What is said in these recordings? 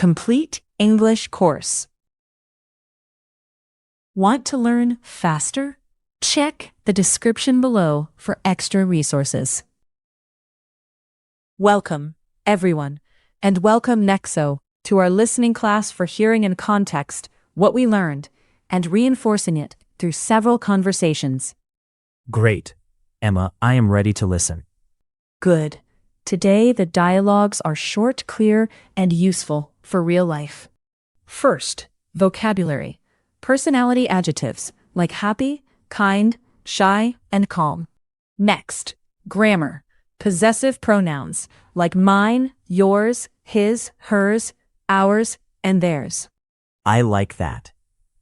complete English course. Want to learn faster? Check the description below for extra resources. Welcome, everyone, and welcome Nexo to our listening class for hearing in context what we learned and reinforcing it through several conversations. Great. Emma, I am ready to listen. Good. Today the dialogues are short, clear, and useful for real life. First, vocabulary. Personality adjectives like happy, kind, shy, and calm. Next, grammar. Possessive pronouns like mine, yours, his, hers, ours, and theirs. I like that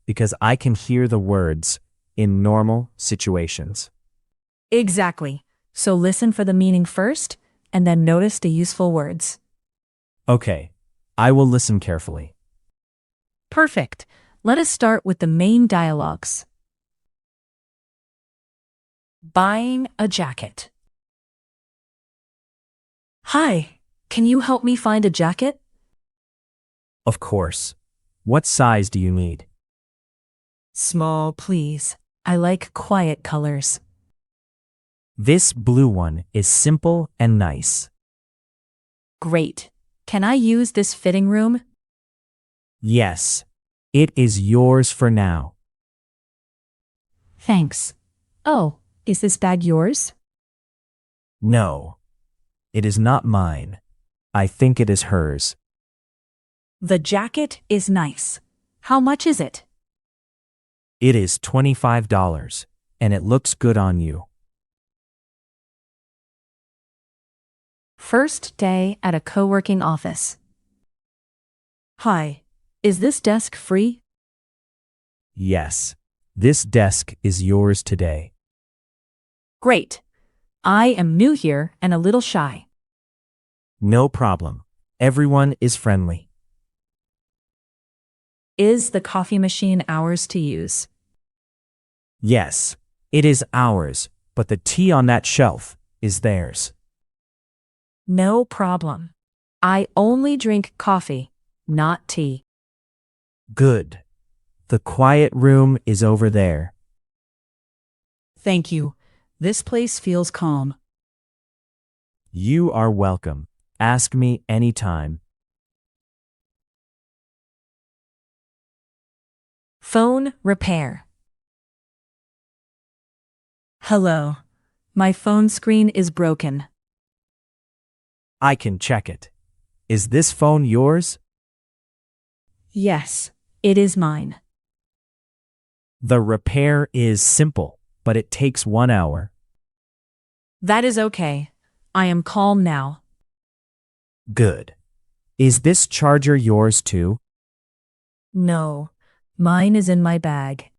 because I can hear the words in normal situations. Exactly. So listen for the meaning first, and then notice the useful words. Okay, I will listen carefully. Perfect. Let us start with the main dialogues. Buying a jacket. Hi, can you help me find a jacket? Of course. What size do you need? Small, please. I like quiet colors. This blue one is simple and nice. Great. Can I use this fitting room? Yes, it is yours for now. Thanks. Oh, is this bag yours? No, it is not mine. I think it is hers. The jacket is nice. How much is it? It is $25, and it looks good on you. First day at a co-working office. Hi, is this desk free? Yes, this desk is yours today. Great. I am new here and a little shy. No problem. Everyone is friendly. Is the coffee machine ours to use? Yes, it is ours, but the tea on that shelf is theirs. No problem. I only drink coffee, not tea. Good. The quiet room is over there. Thank you. This place feels calm. You are welcome. Ask me anytime. Phone repair. Hello. My phone screen is broken. I can check it. Is this phone yours? Yes, it is mine. The repair is simple, but it takes 1 hour. That is okay. I am calm now. Good. Is this charger yours too? No, mine is in my bag.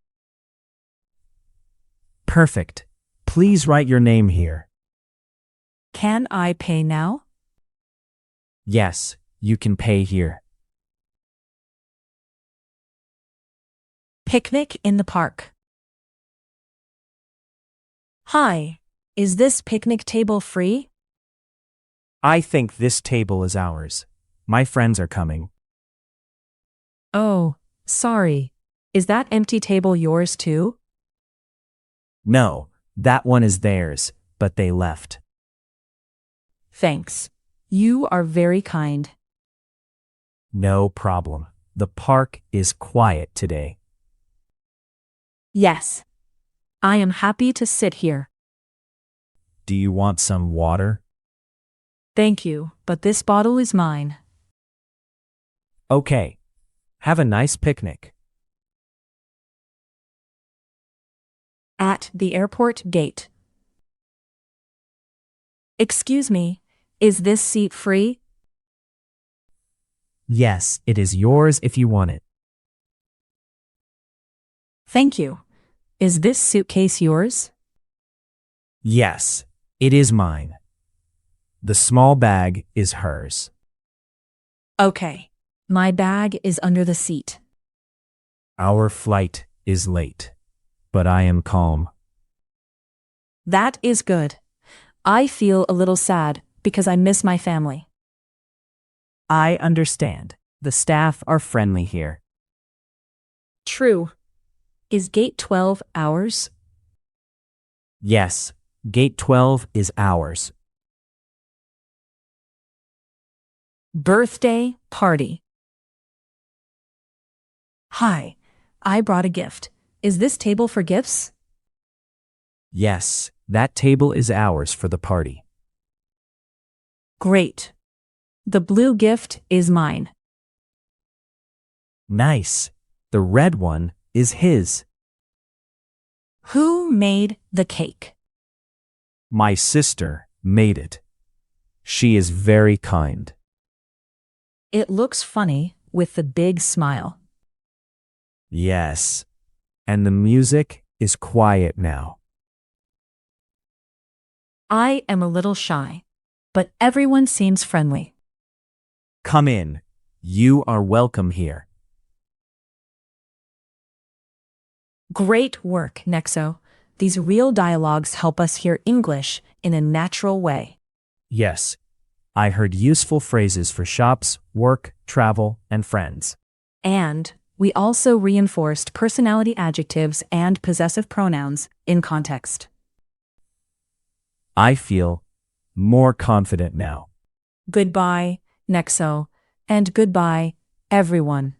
Perfect. Please write your name here. Can I pay now? Yes, you can pay here. Picnic in the park. Hi, is this picnic table free? I think this table is ours. My friends are coming. Oh, sorry. Is that empty table yours too? No, that one is theirs, but they left. Thanks. You are very kind. No problem. The park is quiet today. Yes. I am happy to sit here. Do you want some water? Thank you, but this bottle is mine. Okay. Have a nice picnic. At the airport gate. Excuse me, is this seat free? Yes, it is yours if you want it. Thank you. Is this suitcase yours? Yes, it is mine. The small bag is hers. Okay. My bag is under the seat. Our flight is late, but I am calm. That is good. I feel a little sad because I miss my family. I understand. The staff are friendly here. True. Is gate 12 ours? Yes, gate 12 is ours. Birthday party. Hi, I brought a gift. Is this table for gifts? Yes, that table is ours for the party. Great. The blue gift is mine. Nice. The red one is his. Who made the cake? My sister made it. She is very kind. It looks funny with the big smile. Yes. And the music is quiet now. I am a little shy, but everyone seems friendly. Come in. You are welcome here. Great work, Nexo. These real dialogues help us hear English in a natural way. Yes. I heard useful phrases for shops, work, travel, and friends. And we also reinforced personality adjectives and possessive pronouns in context. I feel more confident now. Goodbye, Nexo, and goodbye, everyone.